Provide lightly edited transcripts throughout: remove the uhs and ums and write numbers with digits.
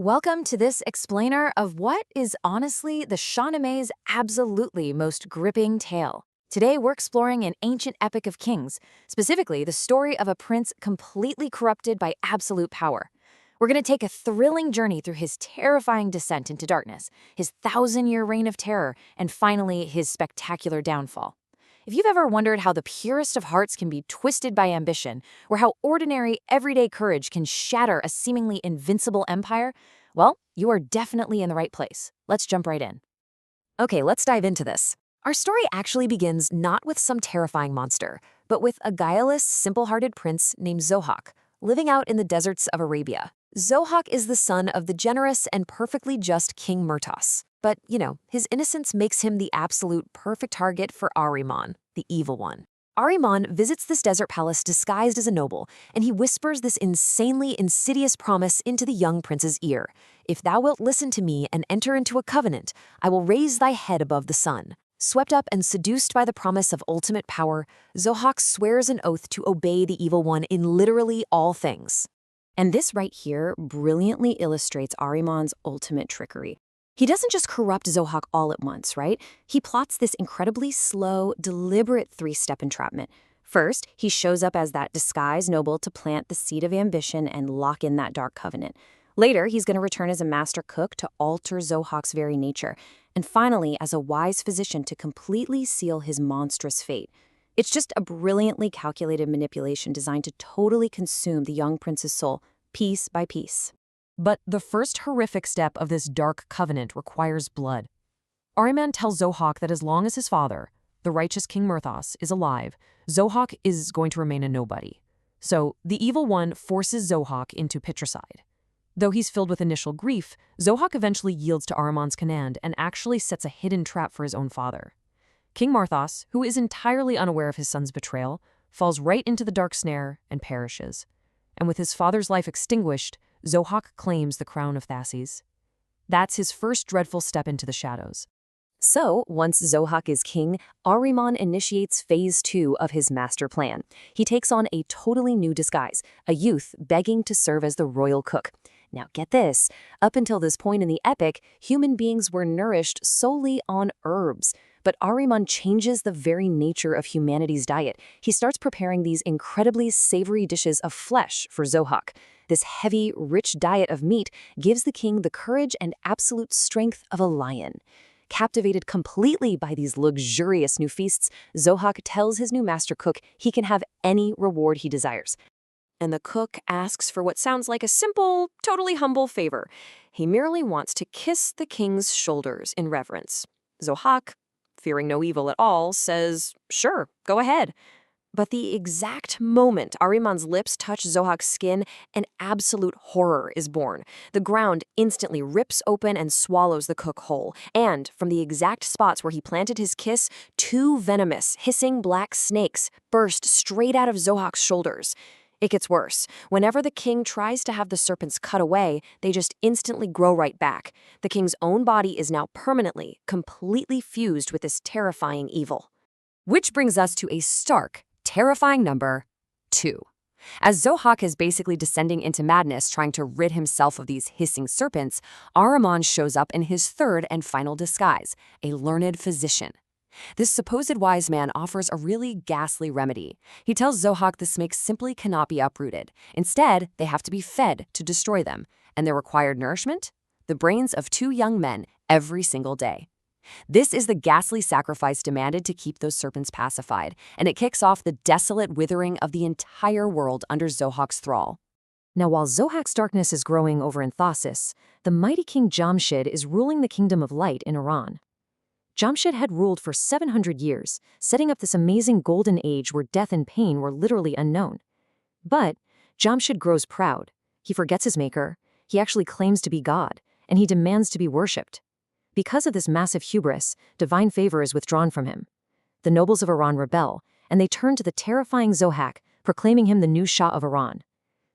Welcome to this explainer of what is honestly the Shahnameh's absolutely most gripping tale. Today, we're exploring an ancient epic of kings, specifically the story of a prince completely corrupted by absolute power. We're going to take a thrilling journey through his terrifying descent into darkness, his thousand-year reign of terror, and finally, his spectacular downfall. If you've ever wondered how the purest of hearts can be twisted by ambition, or how ordinary, everyday courage can shatter a seemingly invincible empire, well, you are definitely in the right place. Let's jump right in. Okay, let's dive into this. Our story actually begins not with some terrifying monster, but with a guileless, simple-hearted prince named Zohak, living out in the deserts of Arabia. Zohak is the son of the generous and perfectly just King Murtas. But, his innocence makes him the absolute perfect target for Ahriman, the evil one. Ahriman visits this desert palace disguised as a noble, and he whispers this insanely insidious promise into the young prince's ear. If thou wilt listen to me and enter into a covenant, I will raise thy head above the sun. Swept up and seduced by the promise of ultimate power, Zohak swears an oath to obey the evil one in literally all things. And this right here brilliantly illustrates Ahriman's ultimate trickery. He doesn't just corrupt Zohak all at once, right? He plots this incredibly slow, deliberate three-step entrapment. First, he shows up as that disguised noble to plant the seed of ambition and lock in that dark covenant. Later, he's going to return as a master cook to alter Zohak's very nature. And finally, as a wise physician to completely seal his monstrous fate. It's just a brilliantly calculated manipulation designed to totally consume the young prince's soul, piece by piece. But the first horrific step of this dark covenant requires blood. Ahriman tells Zohak that as long as his father, the righteous King Murtas, is alive, Zohak is going to remain a nobody. So the evil one forces Zohak into patricide. Though he's filled with initial grief, Zohak eventually yields to Ahriman's command and actually sets a hidden trap for his own father. King Murtas, who is entirely unaware of his son's betrayal, falls right into the dark snare and perishes. And with his father's life extinguished, Zohak claims the crown of Thases. That's his first dreadful step into the shadows. So, once Zohak is king, Ahriman initiates phase 2 of his master plan. He takes on a totally new disguise, a youth begging to serve as the royal cook. Now get this, up until this point in the epic, human beings were nourished solely on herbs. But Ahriman changes the very nature of humanity's diet. He starts preparing these incredibly savory dishes of flesh for Zohak. This heavy, rich diet of meat gives the king the courage and absolute strength of a lion. Captivated completely by these luxurious new feasts, Zohak tells his new master cook he can have any reward he desires. And the cook asks for what sounds like a simple, totally humble favor. He merely wants to kiss the king's shoulders in reverence. Zohak, fearing no evil at all, says, "Sure, go ahead." But the exact moment Ahriman's lips touch Zohak's skin, an absolute horror is born. The ground instantly rips open and swallows the cook whole. And from the exact spots where he planted his kiss, 2 venomous, hissing black snakes burst straight out of Zohak's shoulders. It gets worse. Whenever the king tries to have the serpents cut away, they just instantly grow right back. The king's own body is now permanently, completely fused with this terrifying evil. Which brings us to a stark, terrifying number 2. As Zohak is basically descending into madness trying to rid himself of these hissing serpents, Ahriman shows up in his third and final disguise, a learned physician. This supposed wise man offers a really ghastly remedy. He tells Zohak the snakes simply cannot be uprooted. Instead, they have to be fed to destroy them. And their required nourishment? The brains of 2 young men every single day. This is the ghastly sacrifice demanded to keep those serpents pacified, and it kicks off the desolate withering of the entire world under Zohak's thrall. Now, while Zohak's darkness is growing over in Thasis, the mighty King Jamshid is ruling the Kingdom of Light in Iran. Jamshid had ruled for 700 years, setting up this amazing golden age where death and pain were literally unknown. But Jamshid grows proud. He forgets his maker, he actually claims to be God, and he demands to be worshipped. Because of this massive hubris, divine favor is withdrawn from him. The nobles of Iran rebel, and they turn to the terrifying Zohak, proclaiming him the new Shah of Iran.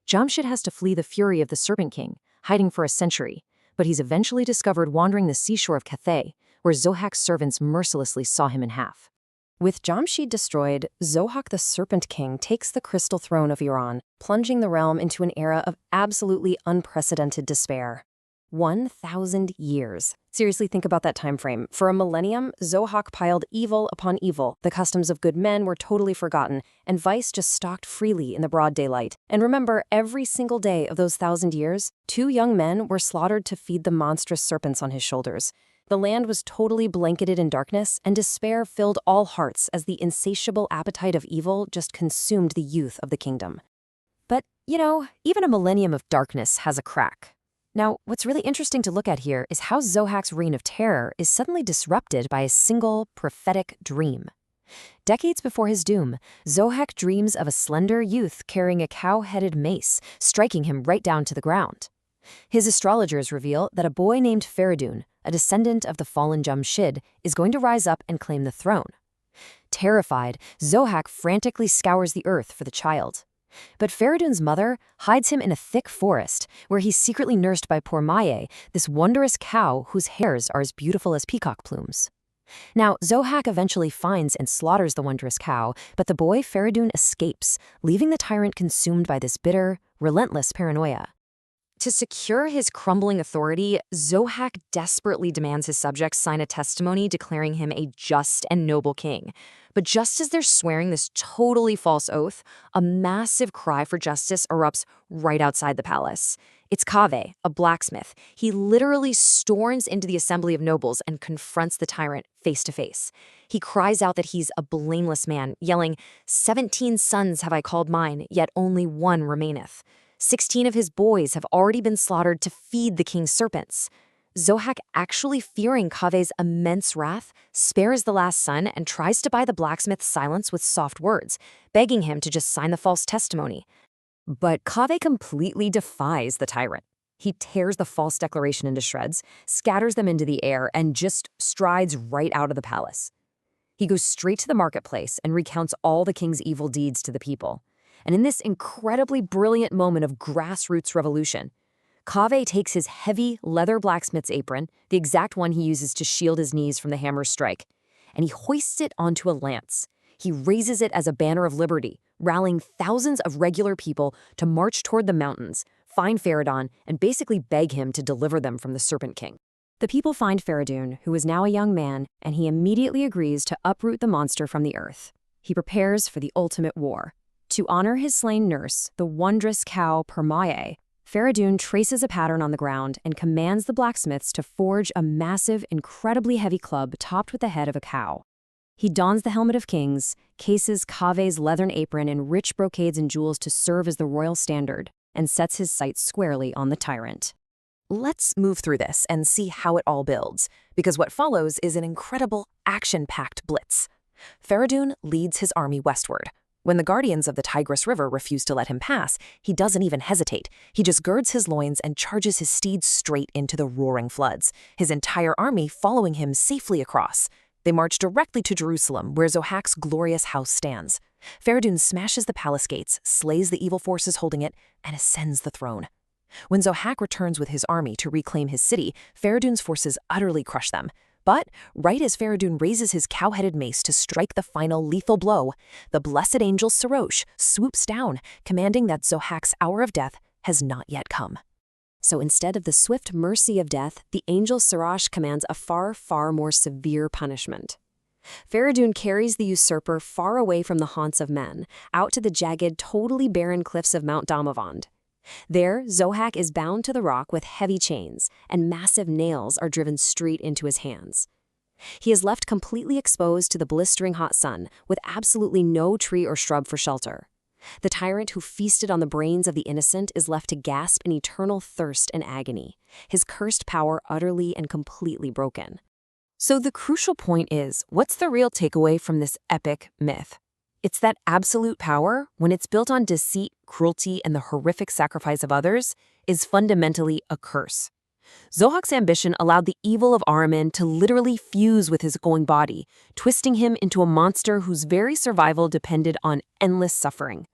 Jamshid has to flee the fury of the Serpent King, hiding for a century, but he's eventually discovered wandering the seashore of Kaveh, where Zohak's servants mercilessly saw him in half. With Jamshid destroyed, Zohak the Serpent King takes the crystal throne of Iran, plunging the realm into an era of absolutely unprecedented despair. 1,000 years. Seriously, think about that time frame. For a millennium, Zohak piled evil upon evil. The customs of good men were totally forgotten, and vice just stalked freely in the broad daylight. And remember, every single day of those 1,000 years, 2 young men were slaughtered to feed the monstrous serpents on his shoulders. The land was totally blanketed in darkness, and despair filled all hearts as the insatiable appetite of evil just consumed the youth of the kingdom. But, even a millennium of darkness has a crack. Now, what's really interesting to look at here is how Zohak's reign of terror is suddenly disrupted by a single prophetic dream. Decades before his doom, Zohak dreams of a slender youth carrying a cow-headed mace, striking him right down to the ground. His astrologers reveal that a boy named Ferdowsi, a descendant of the fallen Jamshid, is going to rise up and claim the throne. Terrified, Zohak frantically scours the earth for the child. But Ferdowsi's mother hides him in a thick forest, where he's secretly nursed by Pormaye, this wondrous cow whose hairs are as beautiful as peacock plumes. Now, Zohak eventually finds and slaughters the wondrous cow, but the boy Ferdowsi escapes, leaving the tyrant consumed by this bitter, relentless paranoia. To secure his crumbling authority, Zohak desperately demands his subjects sign a testimony declaring him a just and noble king. But just as they're swearing this totally false oath, a massive cry for justice erupts right outside the palace. It's Kaveh, a blacksmith. He literally storms into the assembly of nobles and confronts the tyrant face to face. He cries out that he's a blameless man, yelling, "17 sons have I called mine, yet only one remaineth. 16 of his boys have already been slaughtered to feed the king's serpents." Zohak, actually fearing Kaveh's immense wrath, spares the last son and tries to buy the blacksmith's silence with soft words, begging him to just sign the false testimony. But Kaveh completely defies the tyrant. He tears the false declaration into shreds, scatters them into the air, and just strides right out of the palace. He goes straight to the marketplace and recounts all the king's evil deeds to the people. And in this incredibly brilliant moment of grassroots revolution, Kaveh takes his heavy leather blacksmith's apron, the exact one he uses to shield his knees from the hammer's strike, and he hoists it onto a lance. He raises it as a banner of liberty, rallying thousands of regular people to march toward the mountains, find Ferdowsi, and basically beg him to deliver them from the Serpent King. The people find Ferdowsi, who is now a young man, and he immediately agrees to uproot the monster from the earth. He prepares for the ultimate war. To honor his slain nurse, the wondrous cow Pormaye, Ferdowsi traces a pattern on the ground and commands the blacksmiths to forge a massive, incredibly heavy club topped with the head of a cow. He dons the helmet of kings, cases Kaveh's leathern apron in rich brocades and jewels to serve as the royal standard, and sets his sights squarely on the tyrant. Let's move through this and see how it all builds, because what follows is an incredible, action-packed blitz. Ferdowsi leads his army westward. When the guardians of the Tigris River refuse to let him pass, he doesn't even hesitate. He just girds his loins and charges his steeds straight into the roaring floods, his entire army following him safely across. They march directly to Jerusalem, where Zohak's glorious house stands. Ferdowsi smashes the palace gates, slays the evil forces holding it, and ascends the throne. When Zohak returns with his army to reclaim his city, Ferdowsi's forces utterly crush them. But right as Ferdowsi raises his cow-headed mace to strike the final lethal blow, the blessed angel Sarosh swoops down, commanding that Zohak's hour of death has not yet come. So instead of the swift mercy of death, the angel Sarosh commands a far, far more severe punishment. Ferdowsi carries the usurper far away from the haunts of men, out to the jagged, totally barren cliffs of Mount Damavand. There, Zohak is bound to the rock with heavy chains, and massive nails are driven straight into his hands. He is left completely exposed to the blistering hot sun, with absolutely no tree or shrub for shelter. The tyrant who feasted on the brains of the innocent is left to gasp in eternal thirst and agony, his cursed power utterly and completely broken. So the crucial point is, what's the real takeaway from this epic myth? It's that absolute power, when it's built on deceit, cruelty, and the horrific sacrifice of others, is fundamentally a curse. Zohak's ambition allowed the evil of Ahriman to literally fuse with his glowing body, twisting him into a monster whose very survival depended on endless suffering.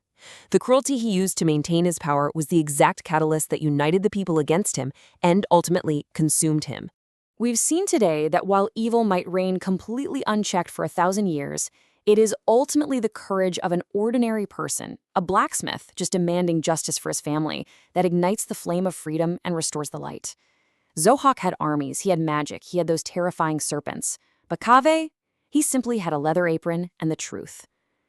The cruelty he used to maintain his power was the exact catalyst that united the people against him and ultimately consumed him. We've seen today that while evil might reign completely unchecked for 1,000 years, it is ultimately the courage of an ordinary person, a blacksmith just demanding justice for his family, that ignites the flame of freedom and restores the light. Zohak had armies, he had magic, he had those terrifying serpents. But Kaveh, he simply had a leather apron and the truth.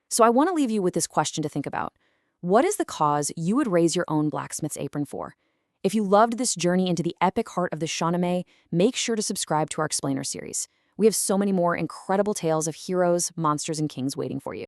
So I want to leave you with this question to think about. What is the cause you would raise your own blacksmith's apron for? If you loved this journey into the epic heart of the Shahnameh, make sure to subscribe to our Explainer series. We have so many more incredible tales of heroes, monsters, and kings waiting for you.